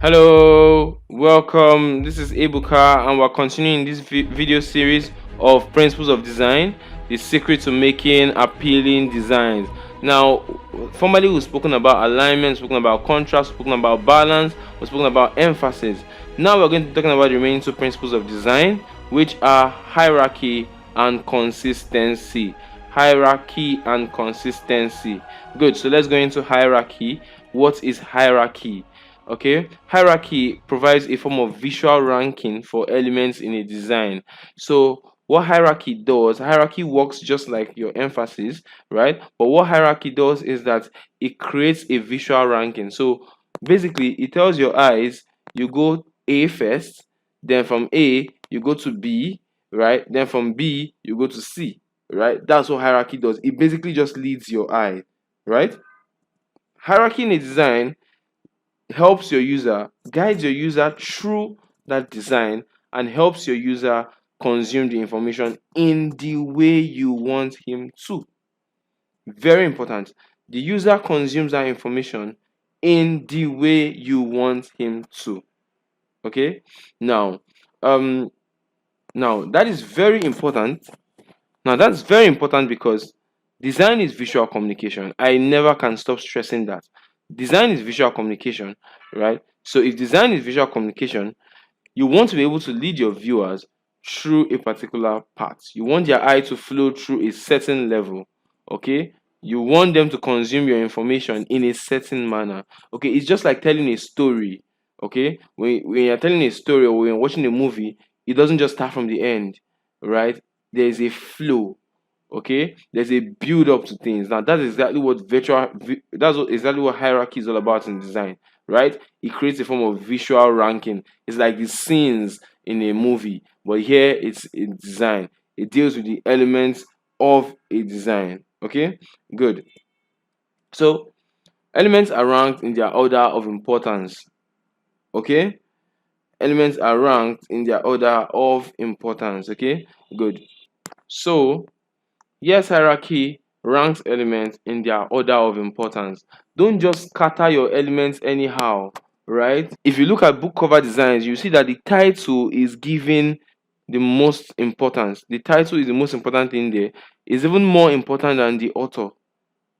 Hello, welcome. This is Ebuka, and we're continuing this video series of Principles of Design, the secret to making appealing designs. Now, formerly we've spoken about alignment, spoken about contrast, spoken about balance, we've spoken about emphasis. Now we're going to be talking about the remaining two principles of design, which are hierarchy and consistency. Hierarchy and consistency. Good. So let's go into hierarchy. What is hierarchy? Okay, hierarchy provides a form of visual ranking for elements in a design. So what hierarchy does, hierarchy works just like your emphasis, right? But what hierarchy does is that it creates a visual ranking. So basically it tells your eyes you go A first, then from A you go to B, right? Then from B you go to C, right? That's what hierarchy does. It basically just leads your eye, right? Hierarchy in a design helps your user, guides your user through that design, and helps your user consume the information in the way you want him to. Very important. The user consumes that information in the way you want him to. Okay? Now, um, now that is very important. Now that's very important because design is visual communication. I never can stop stressing that. Design is visual communication, right? So if design is visual communication, you want to be able to lead your viewers through a particular path. You want their eye to flow through a certain level, okay? You want them to consume your information in a certain manner, okay? It's just like telling a story, okay? When you're telling a story or when you're watching a movie, it doesn't just start from the end, right? There's a flow, okay? There's a build up to things. Now that's exactly what exactly what hierarchy is all about in design, right? It creates a form of visual ranking. It's like the scenes in a movie, but here it's in design. It deals with the elements of a design. Okay, good. So elements are ranked in their order of importance. Okay, elements are ranked in their order of importance. Okay, good. So yes, hierarchy ranks elements in their order of importance. Don't just scatter your elements anyhow, right? If you look at book cover designs, you see that the title is given the most importance. The title is the most important thing there. It's even more important than the author.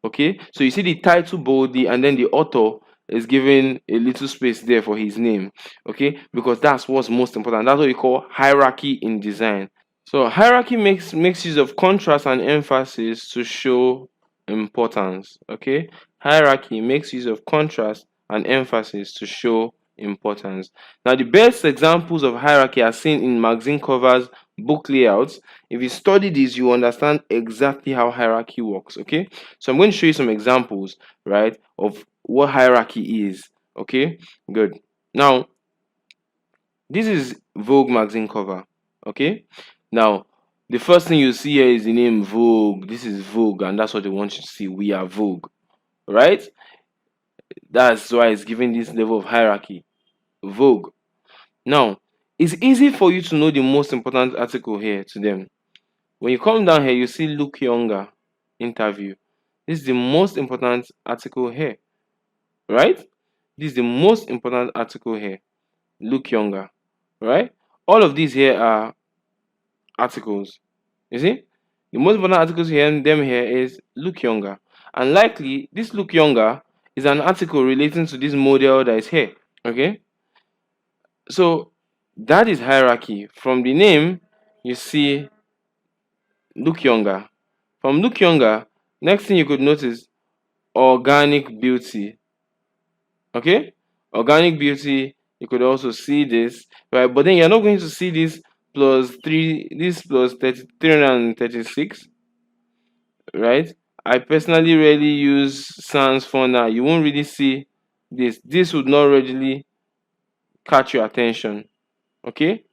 Okay, so you see the title boldly, and then the author is given a little space there for his name. Okay, because that's what's most important. That's what we call hierarchy in design. So hierarchy makes use of contrast and emphasis to show importance. Okay, hierarchy makes use of contrast and emphasis to show importance. Now, the best examples of hierarchy are seen in magazine covers, book layouts. If you study this, you understand exactly how hierarchy works. Okay, so I'm going to show you some examples, right, of what hierarchy is. Okay, good. Now, this is Vogue magazine cover. Okay, now the first thing you see here is the name Vogue. This is Vogue, and that's what they want you to see. We are Vogue, right? That's why it's giving this level of hierarchy. Vogue. Now, it's easy for you to know the most important article here to them. When you come down here, you see Look Younger interview. This is the most important article here, right? This is the most important article here. Look Younger, right? All of these here are articles. You see, the most important articles here, them here is Look Younger, and likely this Look Younger is an article relating to this model that is here. Okay, so that is hierarchy. From the name, you see Look Younger. From Look Younger, next thing you could notice organic beauty. Okay, organic beauty. You could also see this, right? But then you're not going to see this plus 3, this plus 30, 336, right? I personally rarely use Sans Fauna. You won't really see this. This would not readily catch your attention. Okay,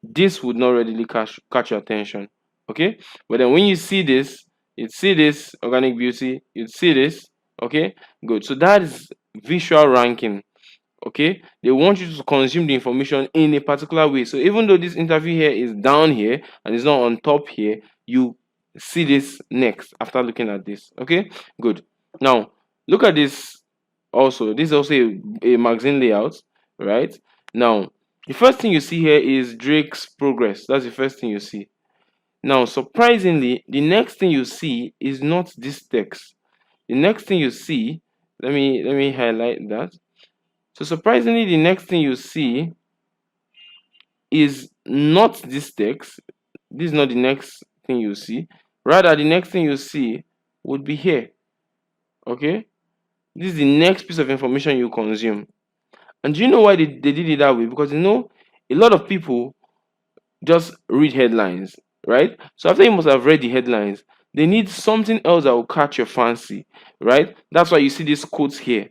this would not readily catch your attention. Okay, but then when you see this, you'd see this organic beauty, you'd see this. Okay, good. So that is visual ranking. Okay, they want you to consume the information in a particular way. So even though this interview here is down here and it's not on top here, you see this next after looking at this. Okay, good. Now look at this. Also, this is also a magazine layout, right? Now, the first thing you see here is Drake's progress. That's the first thing you see. Now, surprisingly, the next thing you see is not this text. The next thing you see, let me highlight that. So surprisingly, the next thing you see is not this text. This is not the next thing you see. Rather, the next thing you see would be here. Okay? This is the next piece of information you consume. And do you know why they did it that way? Because a lot of people just read headlines, right? So after you must have read the headlines, they need something else that will catch your fancy, right? That's why you see these quotes here,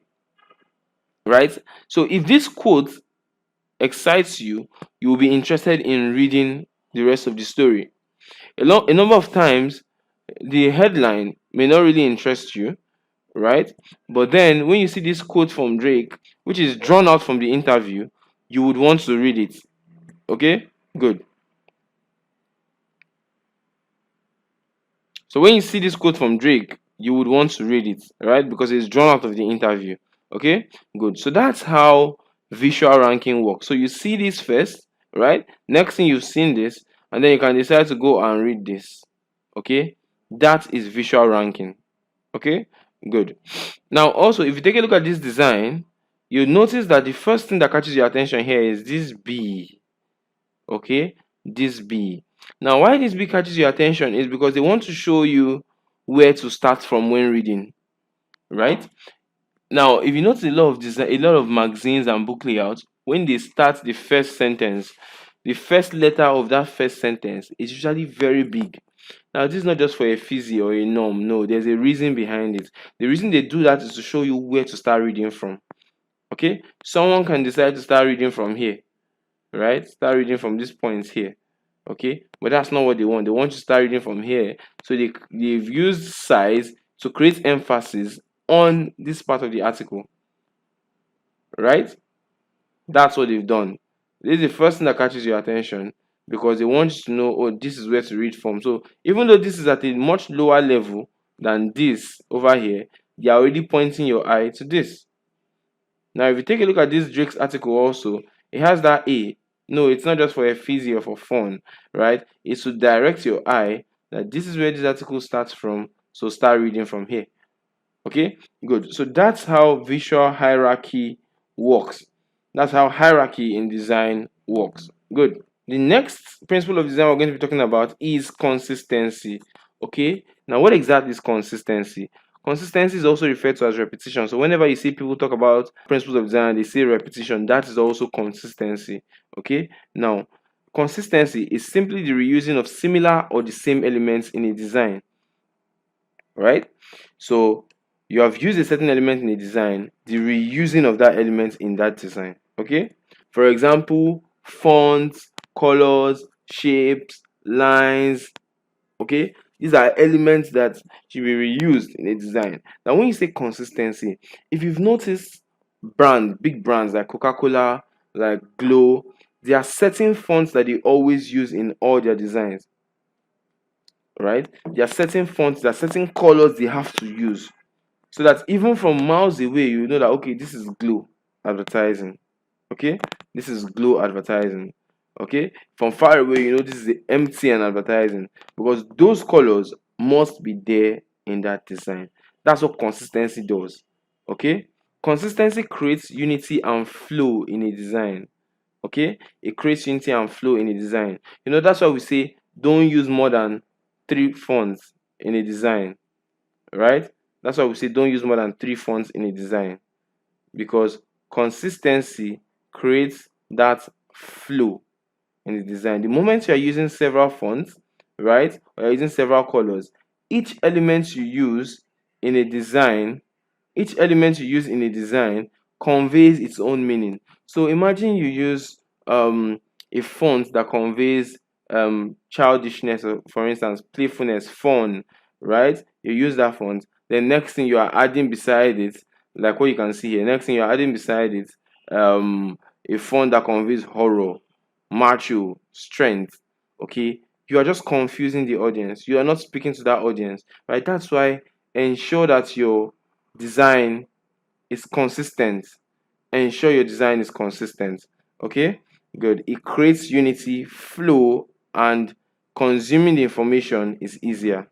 right? So if this quote excites you, you will be interested in reading the rest of the story. A number of times, the headline may not really interest you, right? But then when you see this quote from Drake, which is drawn out from the interview, you would want to read it. Okay? Good. So when you see this quote from Drake, you would want to read it, right? Because it's drawn out of the interview. Okay? Good. So that's how visual ranking works. So you see this first, right? Next thing you've seen this, and then you can decide to go and read this. Okay? That is visual ranking. Okay? Good. Now, also, if you take a look at this design, you'll notice that the first thing that catches your attention here is this B. Okay? This B. Now, why this B catches your attention is because they want to show you where to start from when reading, right? Now, if you notice a lot of magazines and book layouts, when they start the first sentence, the first letter of that first sentence is usually very big. Now, this is not just for a fizzy or a norm. No, there's a reason behind it. The reason they do that is to show you where to start reading from. Okay? Someone can decide to start reading from here, right? Start reading from this point here. Okay? But that's not what they want. They want you to start reading from here. So they've used size to create emphasis on this part of the article. Right? That's what they've done. This is the first thing that catches your attention because they want you to know, oh, this is where to read from. So even though this is at a much lower level than this over here, they are already pointing your eye to this. Now, if you take a look at this Drake's article also, it has that A. No, it's not just for a fizzy or for fun, right? It's to direct your eye that this is where this article starts from, so start reading from here. Okay, good. So that's how visual hierarchy works. That's how hierarchy in design works. Good. The next principle of design we're going to be talking about is consistency. Okay, now what exactly is consistency? Consistency is also referred to as repetition. So whenever you see people talk about principles of design, they say repetition. That is also consistency. Okay, now consistency is simply the reusing of similar or the same elements in a design. Right? So you have used a certain element in a design, the reusing of that element in that design. Okay, for example, fonts, colors, shapes, lines. Okay, these are elements that should be reused in a design. Now when you say consistency, if you've noticed big brands like Coca-Cola, like Glow, there are certain fonts that they always use in all their designs, right? There are certain fonts, there are certain colors they have to use, so that even from miles away you know that, okay, this is Glow advertising. Okay, this is Glow advertising. Okay, from far away you know this is the MTN advertising, because those colors must be there in that design. That's what consistency does. Okay, consistency creates unity and flow in a design. Okay, it creates unity and flow in a design. That's why we say don't use more than 3 fonts in a design, right? That's why we say don't use more than 3 fonts in a design, because consistency creates that flow in the design. The moment you are using several fonts, right, or you're using several colors, each element you use in a design, conveys its own meaning. So imagine you use a font that conveys childishness, or for instance playfulness, fun, right? You use that font, then next thing you are adding beside it, like what you can see here, next thing you're adding beside it a font that conveys horror, macho, strength. Okay, you are just confusing the audience, you are not speaking to that audience, right? That's why ensure that your design is consistent. ensure your design is consistent. Okay, good. It creates unity, flow, and consuming the information is easier.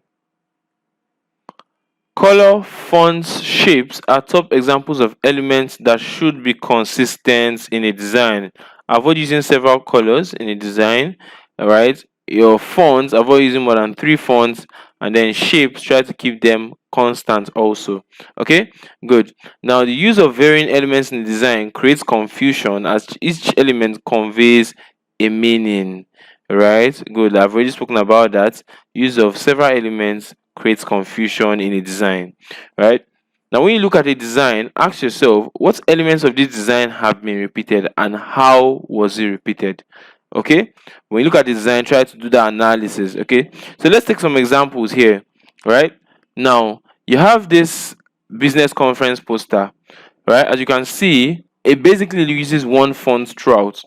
Color, fonts, shapes are top examples of elements that should be consistent in a design. Avoid using several colors in a design, alright? Your fonts, avoid using more than 3 fonts, and then shapes, try to keep them constant also. Okay, good. Now, the use of varying elements in the design creates confusion as each element conveys a meaning, right? Good. I've already spoken about that. Use of several elements creates confusion in a design, right? Now, when you look at a design, ask yourself what elements of this design have been repeated and how was it repeated. Okay, when you look at the design, try to do that analysis. Okay, so let's take some examples here, right? Now, you have this business conference poster, right? As you can see, it basically uses one font throughout.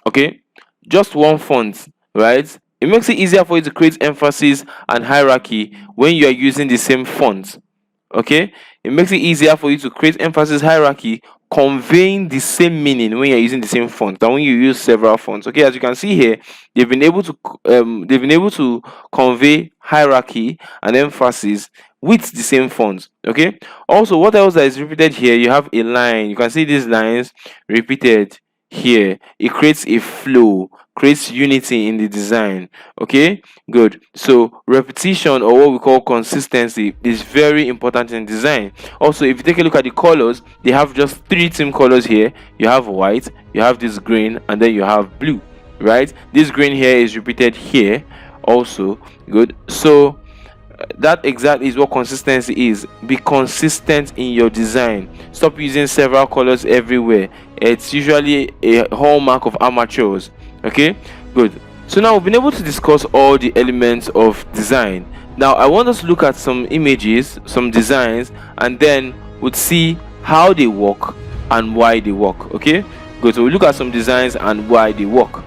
Okay, just one font, right? It makes it easier for you to create emphasis and hierarchy when you are using the same font. Okay, it makes it easier for you to create emphasis hierarchy conveying the same meaning when you're using the same font than when you use several fonts. Okay, as you can see here, they've been able to convey hierarchy and emphasis with the same font. Okay, also, what else that is repeated here? You have a line. You can see these lines repeated here. It creates a flow, creates unity in the design. Okay, good. So repetition, or what we call consistency, is very important in design. Also, if you take a look at the colors, they have just 3 theme colors here. You have white, you have this green, and then you have blue, right? This green here is repeated here also. Good. So that exactly is what consistency is. Be consistent in your design. Stop using several colors everywhere. It's usually a hallmark of amateurs. Okay, good. So now we've been able to discuss all the elements of design. Now I want us to look at some images, some designs, and then we'll see how they work and why they work. Okay, good. So we look at some designs and why they work.